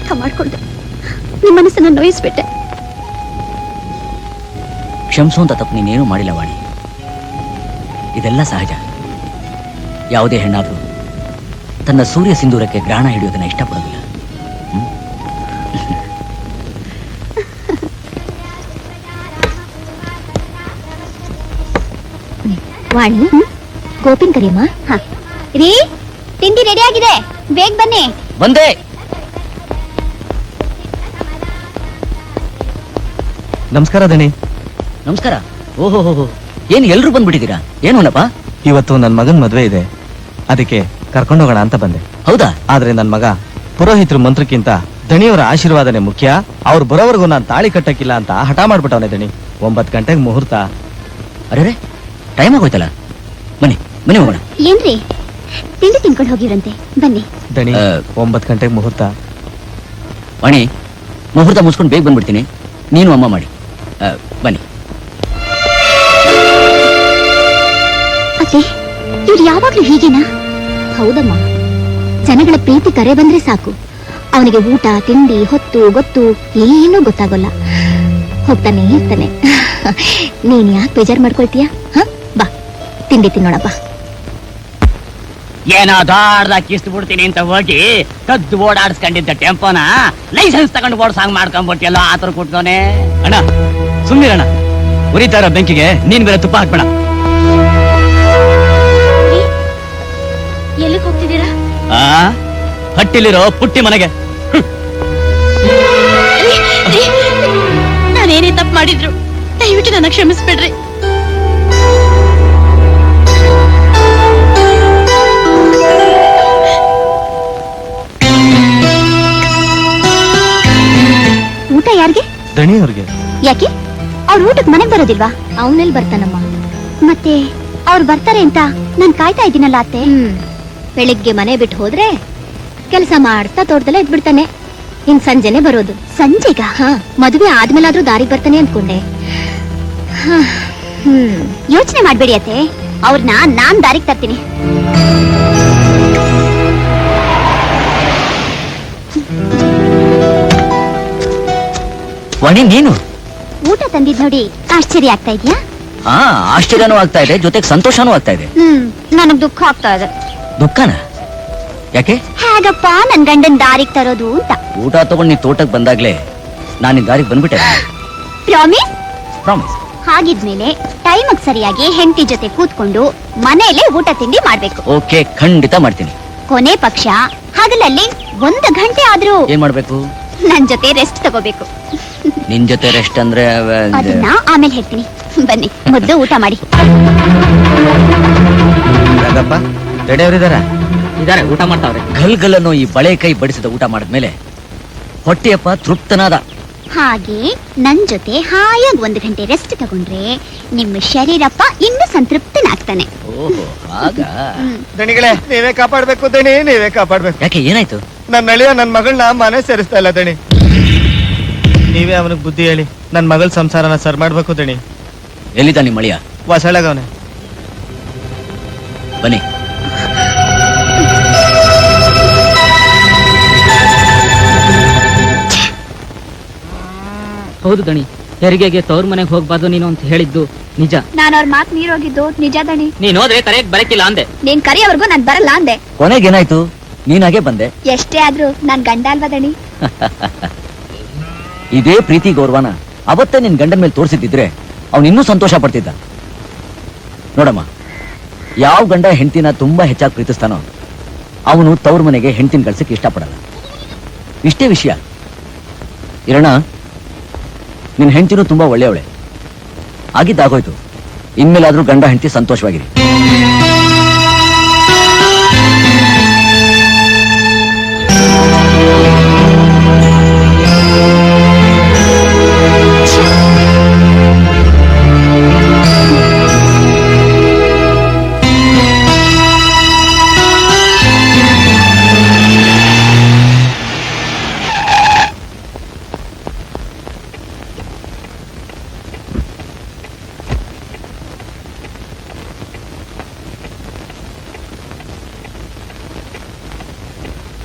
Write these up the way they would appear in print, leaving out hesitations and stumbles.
ಅಪಾರ್ಥ ಮಾಡ್ಕೊಂಡೆ, ನಿಮ್ಮ ಮನಸ್ಸನ್ನು ನೋಯಿಸ್ಬಿಟ್ಟೆ. ಕ್ಷಮಿಸುವಂತ ತಪ್ಪು ನೀನೇನು ಮಾಡಿಲ್ಲ ವಾಣಿ. ಇದೆಲ್ಲ ಸಹಜ. ಯಾವುದೇ ಹೆಣ್ಣಾದ್ರೂ ತನ್ನ ಸೂರ್ಯ ಸಿಂಧೂರಕ್ಕೆ ಗ್ರಹಣ ಹಿಡಿಯೋದನ್ನ ಇಷ್ಟಪಡೋದಿಲ್ಲ. ವಾಣಿ, ಗೋಪಿನ್ ಕರಿಯಮ್ಮ. ರೀ, ತಿಂಡಿ ರೆಡಿ ಆಗಿದೆ, ಬೇಗ ಬನ್ನಿ. ಬಂದೆ. ನಮಸ್ಕಾರ ದಣಿ. ನಮಸ್ಕಾರ. ಓಹೋ, ಏನು ಎಲ್ರು ಬಂದ್ಬಿಟ್ಟಿದ್ದೀರಾ? ಏನೋನಪ್ಪ? ಇವತ್ತು ನನ್ನ ಮಗನ್ ಮದ್ವೆ ಇದೆ, ಅದಕ್ಕೆ ಕರ್ಕೊಂಡೋಗೋಣ ಅಂತ ಬಂದೆ. ಹೌದಾ? ಆದ್ರೆ ನನ್ ಮಗ ಪುರೋಹಿತರ ಮಂತ್ರಕ್ಕಿಂತ ದಣಿಯವರ ಆಶೀರ್ವಾದನೆ ಮುಖ್ಯ, ಅವ್ರು ಬರೋವರೆಗೂ ನಾನು ತಾಳಿ ಕಟ್ಟಕ್ಕಿಲ್ಲ ಅಂತ ಹಠ ಮಾಡ್ಬಿಟ್ಟವನೆ ದಣಿ. 9 ಗಂಟೆಗೆ ಮುಹೂರ್ತ. ಅರೆ, ಟೈಮ್ ಆಗೋಯ್ತಲ್ಲ. ಬನ್ನಿ ಬನ್ನಿ ಹೋಗೋಣ. ಏನ್ರಿ, ತಿಂಡಿ ತಿನ್ಕೊಂಡು ಹೋಗಿರಂತೆ, ಬನ್ನಿ. ದಣಿ, 9 ಗಂಟೆಗೆ ಮುಹೂರ್ತ. ವಾಣಿ, ಮುಹೂರ್ತ ಮುಗಿಸ್ಕೊಂಡು ಬೇಗ ಬಂದ್ಬಿಡ್ತೀನಿ. ನೀನು ಅಮ್ಮ ಮಾಡಿ. ಬನ್ನಿ. ಅತ್ತೆ, ಇವ್ರು ಯಾವಾಗ್ಲೂ ಹೀಗೇನಾ? ಹೌದಮ್ಮ, ಜನಗಳ ಪ್ರೀತಿ ಕರೆ ಬಂದ್ರೆ ಸಾಕು, ಅವನಿಗೆ ಊಟ ತಿಂಡಿ ಹೊತ್ತು ಗೊತ್ತು ಏನೂ ಗೊತ್ತಾಗೋಲ್ಲ, ಹೋಗ್ತಾನೆ ಇರ್ತಾನೆ. ನೀನ್ ಯಾಕೆ ಬೇಜಾರ್ ಮಾಡ್ಕೊಳ್ತೀಯ? ಬಾ, ತಿಂಡಿ ತಿನ್ನೋಣಪ್ಪ. ಏನೋ ದೊಡ್ಡದಾಗಿ ಕಿಸ್ತು ಬಿಡ್ತೀನಿ ಅಂತ ಹೋಗಿ ಕದ್ದು ಓಡಾಡಿಸ್ಕೊಂಡಿದ್ದ ಟೆಂಪೋನ ಲೈಸೆನ್ಸ್ ತಗೊಂಡು ಓಡ್ಸಾಂಗ್ ಮಾಡ್ಕೊಂಡ್ಬಿಟ್ಟಿಯಲ್ಲ, ಆತರ ಕೊಟ್ಟವನೆ. ಅಣ್ಣ ಸುಮ್ಮನಿರಣ್ಣ, ಉರಿತಾರ ಬೆಂಕಿಗೆ ನೀನ್ ಬೇರೆ ತುಪ್ಪ ಹಾಕ್ಬೇಡ. ಎಲ್ಲಿಗೆ ಹೋಗ್ತಿದ್ದೀರಾ? ಹಟ್ಟಿಲಿರೋ ಪುಟ್ಟಿ ಮನೆಗೆ. ನಾನೇನೇ ತಪ್ಪು ಮಾಡಿದ್ರು ದಯವಿಟ್ಟು ನನ್ನ ಕ್ಷಮಿಸ್ಬಿಡ್ರಿ. ಊಟ ಯಾರಿಗೆ? ದಣಿಯವ್ರಿಗೆ. ಯಾಕೆ? ಅವ್ರ ಊಟಕ್ಕೆ ಮನೆಗೆ ಬರೋದಿಲ್ವಾ? ಅವನಲ್ಲಿ ಬರ್ತಾನಮ್ಮ. ಮತ್ತೆ ಅವ್ರು ಬರ್ತಾರೆ ಅಂತ ನಾನ್ ಕಾಯ್ತಾ ಇದ್ದೀನಲ್ಲ ಅತ್ತೆ. ಬೆಳಿಗ್ಗೆ ಮನೆ ಬಿಟ್ಟು ಹೋದ್ರೆ ಕೆಲಸ ಮಾಡ್ತಾ ತೋಟದಲ್ಲೇ ಇದ್ಬಿಡ್ತಾನೆ. ಇನ್ ಸಂಜೆನೆ ಬರೋದು. ಸಂಜೆಗ? ಮದುವೆ ಆದ್ಮೇಲಾದ್ರೂ ದಾರಿಗೆ ಬರ್ತಾನೆ ಅನ್ಕೊಂಡೆ. ಯೋಚನೆ ಮಾಡ್ಬೇಡಿ ಅತ್ತೆ, ಅವ್ರನ್ನ ನಾನ್ ದಾರಿಗೆ ತರ್ತೀನಿ. ವಾಣಿ, ನೀನು ಊಟ ತಂದಿದ್ ನೋಡಿ ಆಶ್ಚರ್ಯ ಆಗ್ತಾ ಇದೆಯಾ? ಆಶ್ಚರ್ಯನೂ ಆಗ್ತಾ ಇದೆ, ಜೊತೆಗೆ ಸಂತೋಷನೂ ಆಗ್ತಾ ಇದೆ. ನನಗ್ ದುಃಖ ಆಗ್ತಾ ಇದೆ. ದುಃಖನ? ಯಾಕೆ? ಹೇಗಪ್ಪ ನನ್ ಗಂಡನ್ ದಾರಿಗೆ ತರೋದು ಅಂತ. ಊಟ ತಗೊಂಡು ನೀ ತೋಟಕ್ಕೆ ಬಂದಾಗ್ಲೇ ನಾನು ನಿನ್ ದಾರಿಗೆ ಬಂದ್ಬಿಟ್ಟೆ. ಪ್ರಾಮಿಸ್? ಪ್ರಾಮಿಸ್. ಹಾಗಿದ್ಮೇಲೆ ಟೈಮಿಗೆ ಸರಿಯಾಗಿ ಹೆಂಡತಿ ಜೊತೆ ಕೂತ್ಕೊಂಡು ಮನೆಯಲ್ಲೇ ಊಟ ತಿಂಡಿ ಮಾಡ್ಬೇಕು. ಓಕೆ, ಖಂಡಿತ ಮಾಡ್ತೀನಿ. ಕೊನೆ ಪಕ್ಷ ಹಗಲಲ್ಲಿ 1 ಗಂಟೆ ಆದ್ರೂ ಏನ್ ಮಾಡ್ಬೇಕು? ನನ್ ಜೊತೆ ರೆಸ್ಟ್ ತಗೋಬೇಕು. ನಿನ್ ಜೊತೆ ರೆಸ್ಟ್ ಅಂದ್ರೆ ಅದನ್ನ ಆಮೇಲೆ ಹೇಳ್ತೀನಿ. ಬನ್ನಿ, ಮೊದ್ಲು ಊಟ ಮಾಡಿ. ರಂಗಪ್ಪ, ದಣಿಯವರಿದಾರ? ಇದಾರೆ, ಊಟ ಮಾಡ್ತಾವ್ರೆ. ಗಲ್ಗಲ್ಲನ್ನು ಈ ಬಳೆ ಕೈ ಬಡಿಸಿದ ಊಟ ಮಾಡಿದ್ಮೇಲೆ ಹೊಟ್ಟೆಯಪ್ಪ ತೃಪ್ತನಾದ. ಹಾಗೆ ನನ್ ಜೊತೆ ಹಾಯಾಗಿ 1 ಗಂಟೆ ರೆಸ್ಟ್ ತಗೊಂಡ್ರೆ ನಿಮ್ಮ ಶರೀರಪ್ಪ ಇನ್ನು ಸಂತೃಪ್ತನಾಗ್ತಾನೆ. ಓಹೋ, ಹಾಗ? ದಣಿಗಳೇ, ನೀವೇ ಕಾಪಾಡ್ಬೇಕು ದಣಿ, ನೀವೇ ಕಾಪಾಡ್ಬೇಕು. ಯಾಕೆ, ಏನಾಯ್ತು? ನನ್ನ ಅಳಿಯ ನನ್ ಮಗಳನ್ನ ಮನೆ ಸೇರಿಸ್ತಾ ಇಲ್ಲ ದಣಿ. ನೀವೇ ಅವನಿಗೆ ಬುದ್ಧಿ ಹೇಳಿ ನನ್ ಮಗಳ ಸಂಸಾರನ ಸರ್ ಮಾಡ್ಬೇಕು ದಣಿ. ಎಲ್ಲಿದ್ದ ನಿಮ್ಮ ಅಳಿಯ? ಹೊಸಳಗವನೆ. ಬನ್ನಿ. ಹೌದು ದಣಿ, ಹೆರಿಗೆಗೆ ತವ್ರ ಮನೆಗೆ ಹೋಗ್ಬಾರ್ದು ನೀನು ಅಂತ ಹೇಳಿದ್ದು ನಿಜ. ನಾನು ಅವ್ರ ಮಾತು ಮೀರೋಗಿದ್ದು ನಿಜ ದಣಿ. ನೀನ್ ಹೋದ್ರೆ ಕರೆಯಕ್ ಬರಕ್ಕಿಲ್ಲ ಅಂದೆ. ನೀನ್ ಕರೆಯವರೆಗೂ ನಾನ್ ಬರಲ್ಲ ಅಂದೆ. ಕೊನೆಗೇನಾಯ್ತು? ನೀನಾಗೆ ಬಂದೆ. ಎಷ್ಟೇ ಆದ್ರೂ ನಾನ್ ಗಂಡ ಅಲ್ವಾ ದಣಿ? ಇದೇ ಪ್ರೀತಿ ಗೌರವನ ಅವತ್ತೇ ನಿನ್ ಗಂಡನ ಮೇಲೆ ತೋರಿಸಿದ್ರೆ ಅವನು ಇನ್ನೂ ಸಂತೋಷ ಪಡ್ತಿದ್ದ. ನೋಡಮ್ಮ, ಯಾವ ಗಂಡ ಹೆಂಡತಿನ ತುಂಬಾ ಹೆಚ್ಚಾಗಿ ಪ್ರೀತಿಸ್ತಾನೋ ಅವನು ತವ್ರ ಮನೆಗೆ ಹೆಂಡತಿನ ಕಳ್ಸಕ್ಕೆ ಇಷ್ಟಪಡಲ್ಲ. ಇಷ್ಟೇ ವಿಷಯ. ಇರೋಣ, ನಿನ್ ಹೆಂಡತಿನೂ ತುಂಬಾ ಒಳ್ಳೆಯವಳೆ. ಆಗಿದ್ದಾಗೋಯ್ತು, ಇನ್ಮೇಲಾದ್ರೂ ಗಂಡ ಹೆಂಡತಿ ಸಂತೋಷವಾಗಿರಿ.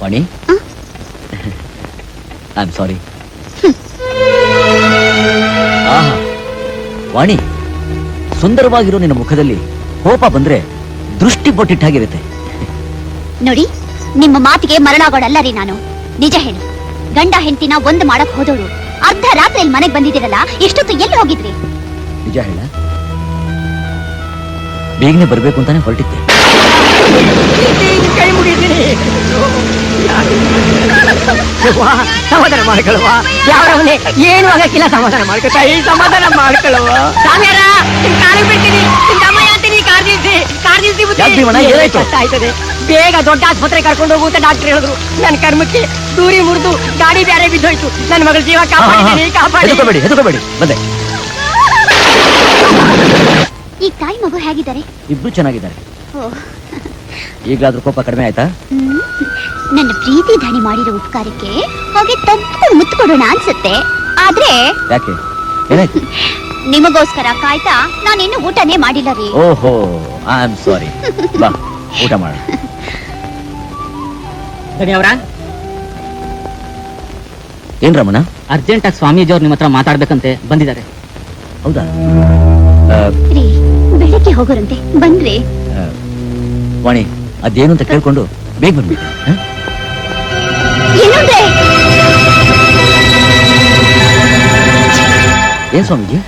ವಾಣಿ, ಐ ಆಮ್ ಸಾರಿ. ಆಹಾ ವಾಣಿ, ಸುಂದರವಾಗಿರೋ ನಿನ್ನ ಮುಖದಲ್ಲಿ ಕೋಪ ಬಂದ್ರೆ ದೃಷ್ಟಿ ಬೊಟ್ಟಿಟ್ಟಾಗಿರುತ್ತೆ. ನೋಡಿ, ನಿಮ್ಮ ಮಾತಿಗೆ ಮರಳಾಗೋಡಲ್ಲ ರೀ ನಾನು. ನಿಜ ಹೇಳಿ, ಗಂಡ ಹೆಂಡತಿನ ಒಂದು ಮಾಡಕ್ ಹೋದೋಳು ಅರ್ಧ ರಾತ್ರಿ ಮನೆಗ್ ಬಂದಿದ್ದೀರಲ್ಲ, ಇಷ್ಟೊತ್ತು ಎಲ್ಲಿ ಹೋಗಿದ್ರಿ? ನಿಜ ಹೇಳ, ಬೇಗನೆ ಬರ್ಬೇಕು ಅಂತಾನೆ ಹೊರಟಿದ್ದೆ. ಕೈ ಮುಗಿತೀನಿ. ಸಮಾಧಾನ ಮಾಡ್ಕೊಳ್ಳುವ. ಯಾವ್ರವನೇ ಏನು ಆಗಕ್ಕಿಲ್ಲ, ಸಮಾಧಾನ ಮಾಡ್ಕೊತಾ ಈ ಸಮಾಧಾನ ಮಾಡ್ಕೊಳ್ಳುವ. ಸ್ವಾಮಿಯಾರ, ನಿಮ್ ಕಾಲಿಗೆ ಬಿಡ್ತೀನಿ, ನಿಮ್ ತಮ್ಮಯ್ಯ ಅಂತೀನಿ. ಕಾರ್ ನಿಲ್ಸಿ ಯಾಕ್ ಭೀಮಣ್ಣ, ಏನಾಯ್ತು? ಕಷ್ಟ ಆಯ್ತದೆ. ಬೇಗ ದೊಡ್ಡ ಆಸ್ಪತ್ರೆ ಕರ್ಕೊಂಡು ಹೋಗು ಅಂತ ಡಾಕ್ಟರ್ ಹೇಳಿದ್ರು. ನನ್ನ ಕರ್ಮಕ್ಕೆ ದೂರಿ ಮುರಿದು ಗಾಡಿ ಬೇರೆ ಬಿದ್ದೋಯ್ತು. ನನ್ನ ಮಗಳ ಜೀವ ಕಾಪಾಡಿ. ಹೆದರ್ಕೋಬೇಡಿ, ಬಂದೆ. ಈ ತಾಯಿ ಮಗು ಹೇಗಿದ್ದಾರೆ? ಇಬ್ರು ಚೆನ್ನಾಗಿದ್ದಾರೆ. ಓ, ಈಗಲಾದ್ರೂ ಕೋಪ ಕಡಿಮೆ ಆಯ್ತಾ? ನನ್ನ ಪ್ರೀತಿ ಧಣಿ ಮಾಡಿರೋ ಉಪಕಾರಕ್ಕೆ ಹಾಗೆ ತಪ್ಪು ಮುತ್ತು ಕೊಡೋಣ ಅನ್ಸುತ್ತೆ. ಆದ್ರೆ ಯಾಕೆ, ಏನಾಯ್ತು? ನಿಮಗೋಸ್ಕರ ಕಾಯ್ತಾ ನಾನಿನ್ನು ಊಟನೇ ಮಾಡಿಲ್ಲ ರೀ. ಓಹೋ, ಐ ಆಮ್ ಸಾರಿ. ಬಾ, ಊಟ ಮಾಡೋಣ. ಅವರ ಏನ್ ರಮಣ, ಅರ್ಜೆಂಟ್ ಆಗಿ ಸ್ವಾಮೀಜಿ ಅವ್ರು ನಿಮ್ಮ ಹತ್ರ ಮಾತಾಡ್ಬೇಕಂತೆ ಬಂದಿದ್ದಾರೆ. ಹೌದಾ? ರೀ, ಬೆಳಗ್ಗೆ ಹೋಗೋರಂತೆ, ಬಂದ್ರಿ? ವಾಣಿ, ಅದೇನು ಅಂತ ಕೇಳ್ಕೊಂಡು ಬೇಗ ಬಂದ್ಬಿಟ್ಟು. ಏನಂದ್ರೆ? ಏನ್ ಸ್ವಾಮೀಜಿ?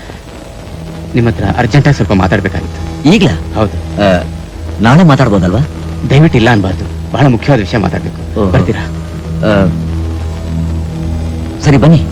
ನಿಮ್ಮ ಹತ್ರ ಅರ್ಜೆಂಟ್ ಆಗಿ ಸ್ವಲ್ಪ ಮಾತಾಡ್ಬೇಕಾಗಿತ್ತು. ಈಗ್ಲಾ? ಹೌದು, ನಾಳೆ ಮಾತಾಡ್ಬೋದಲ್ವಾ? ದಯವಿಟ್ಟು ಇಲ್ಲ ಅನ್ಬಾರ್ದು. ಬಹಳ ಮುಖ್ಯವಾದ ವಿಷಯ ಮಾತಾಡ್ಬೇಕು. ಓಹೋ. ಬರ್ತೀರಾ? ಸರಿ, ಬನ್ನಿ.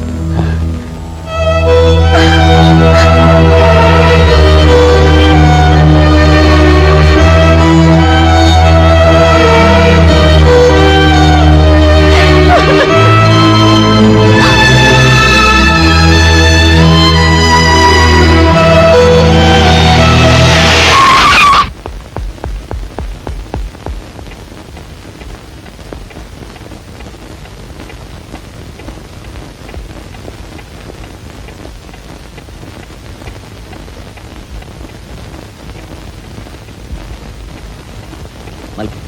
ಮಲ್ಕೊ.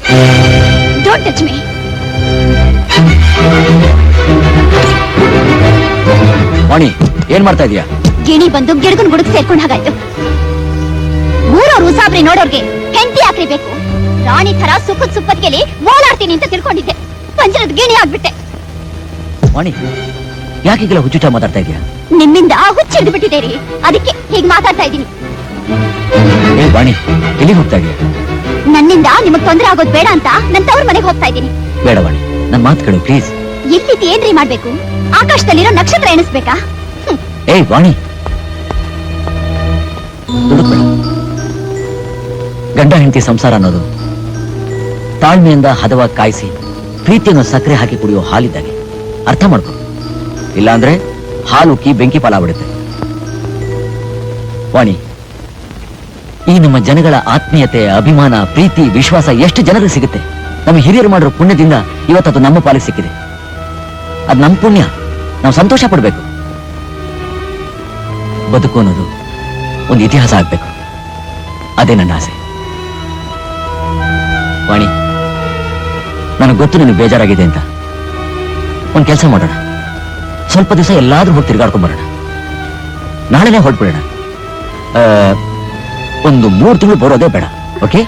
Don't touch me. ವಾಣಿ, ಏನ್ ಮಾಡ್ತಾ ಇದೀಯಾ? ಗಿಣಿ ಬಂದು ಗಿಡಗನ್ ಗುಡುಗ್ ಸೇರ್ಕೊಂಡ್ ಹಾಗಾಯ್ತು. ಊರವ್ರು ಉಸಾಬ್ರಿ ನೋಡೋರ್ಗೆ ಹೆಂಡತಿ ಯಾಕ್ರಿ ಬೇಕು? ರಾಣಿ ತರ ಸುಪ್ಪತ್ಗೆಲಿ ಓಲಾಡ್ತೀನಿ ಅಂತ ತಿಳ್ಕೊಂಡಿದ್ದೆ. ಪಂಜರದ ಗಿಣಿ ಆಗ್ಬಿಟ್ಟೆ. ವಾಣಿ, ಯಾಕೀಗೆಲ್ಲ ಹುಚ್ಚುಚ್ಚ ಮಾತಾಡ್ತಾ ಇದೀಯಾ? ನಿಮ್ಮಿಂದ ಹುಚ್ಚಿಡ್ದು ಬಿಟ್ಟಿದ್ದೀರಿ, ಅದಕ್ಕೆ ಹೀಗ್ ಮಾತಾಡ್ತಾ ಇದ್ದೀನಿ. ಏ ವಾಣಿ, ಎಲ್ಲಿಗೆ ಹೋಗ್ತಾ ಇದೀಯಾ? ನನ್ನಿಂದ ನಿಮಗ್ ತೊಂದ್ರೆ ಆಗೋದ್ ಬೇಡ ಅಂತ ನನ್ ತವ್ರ ಮನೆಗೆ ಹೋಗ್ತಾ ಇದ್ದೀನಿ. ಬೇಡ ವಾಣಿ, ನನ್ ಮಾತು ಕೇಳು ಪ್ಲೀಸ್. ಎಲ್ಲಿತಿ ಏನ್ರಿ ಮಾಡ್ಬೇಕು? ಆಕಾಶದಲ್ಲಿರೋ ನಕ್ಷತ್ರ ಎಣಿಸ್ಬೇಕಾ? ಏಯ್ ವಾಣಿ, ದುಡುಕ್ಬೇಡ. ಗಂಡ ಹೆಂಡತಿ ಸಂಸಾರ ಅನ್ನೋದು ತಾಳ್ಮೆಯಿಂದ ಹದವಾಗಿ ಕಾಯಿಸಿ ಪ್ರೀತಿಯನ್ನು ಸಕ್ಕರೆ ಹಾಕಿ ಕುಡಿಯೋ ಹಾಲಿದ್ದಾಗೆ. ಅರ್ಥ ಮಾಡ್ಕೊ, ಇಲ್ಲಾಂದ್ರೆ ಹಾಲು ಉಕ್ಕಿ ಬೆಂಕಿ ಪಾಲಾಗ್ಬಿಡುತ್ತೆ. ವಾಣಿ, ಈ ನಮ್ಮ ಜನಗಳ ಆತ್ಮೀಯತೆ, ಅಭಿಮಾನ, ಪ್ರೀತಿ, ವಿಶ್ವಾಸ ಎಷ್ಟು ಜನರಿಗೆ ಸಿಗುತ್ತೆ? ನಮ್ಮ ಹಿರಿಯರು ಮಾಡಿರೋ ಪುಣ್ಯದಿಂದ ಇವತ್ತದು ನಮ್ಮ ಪಾಲಿಗೆ ಸಿಕ್ಕಿದೆ. ಅದು ನಮ್ಮ ಪುಣ್ಯ, ನಾವು ಸಂತೋಷ ಪಡ್ಬೇಕು. ಬದುಕು ಅನ್ನೋದು ಒಂದು ಇತಿಹಾಸ ಆಗ್ಬೇಕು, ಅದೇ ನನ್ನ ಆಸೆ. ವಾಣಿ, ನನಗೆ ಗೊತ್ತು ನಿನಗೆ ಬೇಜಾರಾಗಿದೆ ಅಂತ. ಒಂದ್ ಕೆಲಸ ಮಾಡೋಣ, ಸ್ವಲ್ಪ ದಿವಸ ಎಲ್ಲಾದ್ರೂ ಹೋಗಿ ತಿರ್ಗಾಡ್ಕೊಂಡ್ ಬರೋಣ. ನಾಳೆನೇ ಹೊರಟ್ಬಿಡೋಣ. ಒಂದು 3 ತಿಂಗಳು ಬರೋದೇ ಬೇಡ. ಓಕೆ?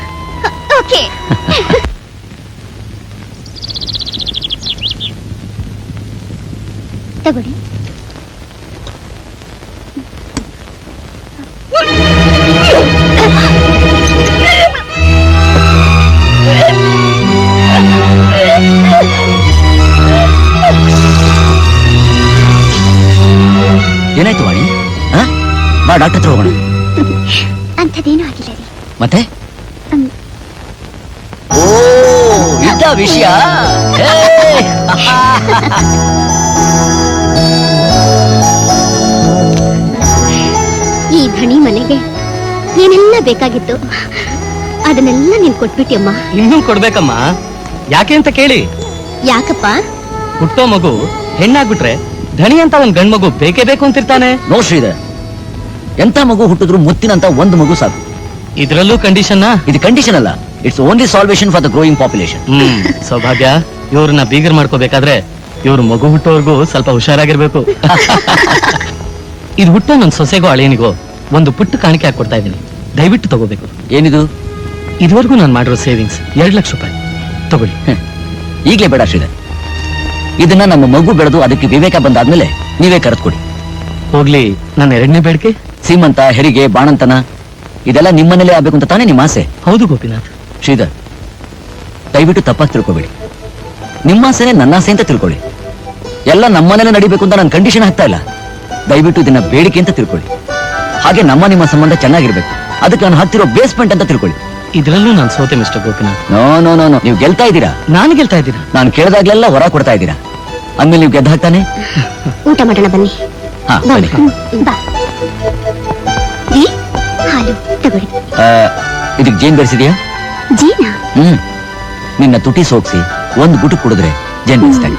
ಓಕೆ. ತಗೊಳ್ಳಿ. ಏನಾಯ್ತು ವಾಣಿ? ಬಾ, ಡಾಕ್ಟರ್ ಹತ್ರ ಹೋಗೋಣ. ಅಂಥದ್ದೇನೂ ಆಗಿಲ್ಲ ರೀ. ಮತ್ತೆ ಹ್ಮ್. ಓ, ಇದ್ದ ವಿಷಯ. ಈ ಧಣಿ ಮನೆಗೆ ಏನೆಲ್ಲ ಬೇಕಾಗಿತ್ತು ಅದನ್ನೆಲ್ಲ ನೀನ್ ಕೊಟ್ಬಿಟ್ಟಿಯಮ್ಮ. ಇನ್ನೂ ಕೊಡ್ಬೇಕಮ್ಮ. ಯಾಕೆ ಅಂತ ಕೇಳಿ. ಯಾಕಪ್ಪ? ಹುಟ್ಟೋ ಮಗು ಹೆಣ್ಣಾಗ್ಬಿಟ್ರೆ ಧಣಿ ಅಂತ ಒಂದ್ ಗಂಡ್ ಮಗು ಬೇಕೇ ಬೇಕು ಅಂತಿರ್ತಾನೆ. ನೋ ಶ್ರೀಧರ್, ಎಂತ ಮಗು ಹುಟ್ಟಿದ್ರು ಮುತ್ತಿನಂತ ಒಂದು ಮಗು ಸಾಕು. ಇದ್ರಲ್ಲೂ ಕಂಡೀಷನ್? ಇದು ಕಂಡೀಷನ್ ಅಲ್ಲ, it's only salvation for the growing population. ಸೌಭಾಗ್ಯ, ಇವ್ರನ್ನ ಬೀಗರ್ ಮಾಡ್ಕೋಬೇಕಾದ್ರೆ ಇವ್ರು ಮಗು ಹುಟ್ಟೋರ್ಗೂ ಸ್ವಲ್ಪ ಹುಷಾರಾಗಿರ್ಬೇಕು. ಇದು ಹುಟ್ಟೋ ನನ್ನ ಸೊಸೆಗೋ ಅಳಿಯನಿಗೋ ಒಂದು ಪುಟ್ಟ ಕಾಣಿಕೆ ಹಾಕೊಡ್ತಾ ಇದ್ದೀನಿ, ದಯವಿಟ್ಟು ತಗೋಬೇಕು. ಏನಿದು? ಇದುವರೆಗೂ ನಾನು ಮಾಡಿರೋ ಸೇವಿಂಗ್ಸ್ 2 ಲಕ್ಷ ರೂಪಾಯಿ ತಗೊಳ್ಳಿ. ಈಗಲೇ ಬೇಡ ಶ್ರೀಧರ್, ಇದನ್ನ ನಮ್ಮ ಮಗು ಬೆಳೆದು ಅದಕ್ಕೆ ವಿವೇಕ ಬಂದಾದ್ಮೇಲೆ ನೀವೇ ಕರೆದುಕೊಡಿ. ಹೋಗ್ಲಿ, ನನ್ನ 2ನೇ ಬೇಡಿಕೆ ಸೀಮಂತ, ಹೆರಿಗೆ, ಬಾಣಂತನ ಇದೆಲ್ಲ ನಿಮ್ಮನೇಲೇ ಆಗ್ಬೇಕು ಅಂತ ತಾನೇ ನಿಮ್ಮ ಆಸೆ? ಹೌದು ಗೋಪಿನಾಥ್. ಶ್ರೀಧರ್, ದಯವಿಟ್ಟು ತಪ್ಪಾಗಿ ತಿಳ್ಕೊಬೇಡಿ. ನಿಮ್ಮ ಆಸೆನೇ ನನ್ನ ಆಸೆ ಅಂತ ತಿಳ್ಕೊಳ್ಳಿ. ಎಲ್ಲ ನಮ್ಮನೇಲೆ ನಡಿಬೇಕು ಅಂತ ನಾನು ಕಂಡೀಷನ್ ಹಾಕ್ತಾ ಇಲ್ಲ. ದಯವಿಟ್ಟು ಇದನ್ನ ಬೇಡಿಕೆ ಅಂತ ತಿಳ್ಕೊಳ್ಳಿ. ಹಾಗೆ ನಿಮ್ಮ ಸಂಬಂಧ ಚೆನ್ನಾಗಿರ್ಬೇಕು, ಅದಕ್ಕೆ ನಾನು ಹಾಕ್ತಿರೋ ಬೇಸ್ಮೆಂಟ್ ಅಂತ ತಿಳ್ಕೊಳ್ಳಿ. ಇದ್ರಲ್ಲೂ ನಾನು ಸೋತೆ mister Gopinath. No no no no, ನೀವು ಗೆಲ್ತಾ ಇದ್ದೀರಾ. ನಾನು ಗೆಲ್ತಾ ಇದ್ದೀರಾ? ನಾನು ಕೇಳಿದಾಗ್ಲೆಲ್ಲ ಹೊರ ಕೊಡ್ತಾ ಇದ್ದೀರಾ. ಅಂದ್ಮೇಲೆ ನೀವು ಗೆದ್ದು ಹಾಕ್ತಾನೆ. ಊಟ ಮಾಡೋಣ ಬನ್ನಿ. ಹಾ ಬನ್ನಿ. ಬಾ ರೀ, ಹಾಲು ತಗೊಳ್ಳಿ. ಇದಕ್ಕೆ ಜೇನ್ ಬೆರೆಸಿದ್ಯಾ? ಜೀನಾ? ನಿನ್ನ ತುಟಿ ಸೋಕ್ಸಿ ಒಂದು ಗುಟು ಕುಡಿದ್ರೆ ಜೇನ್ ಬೆರೆಸ್ತಾನೆ.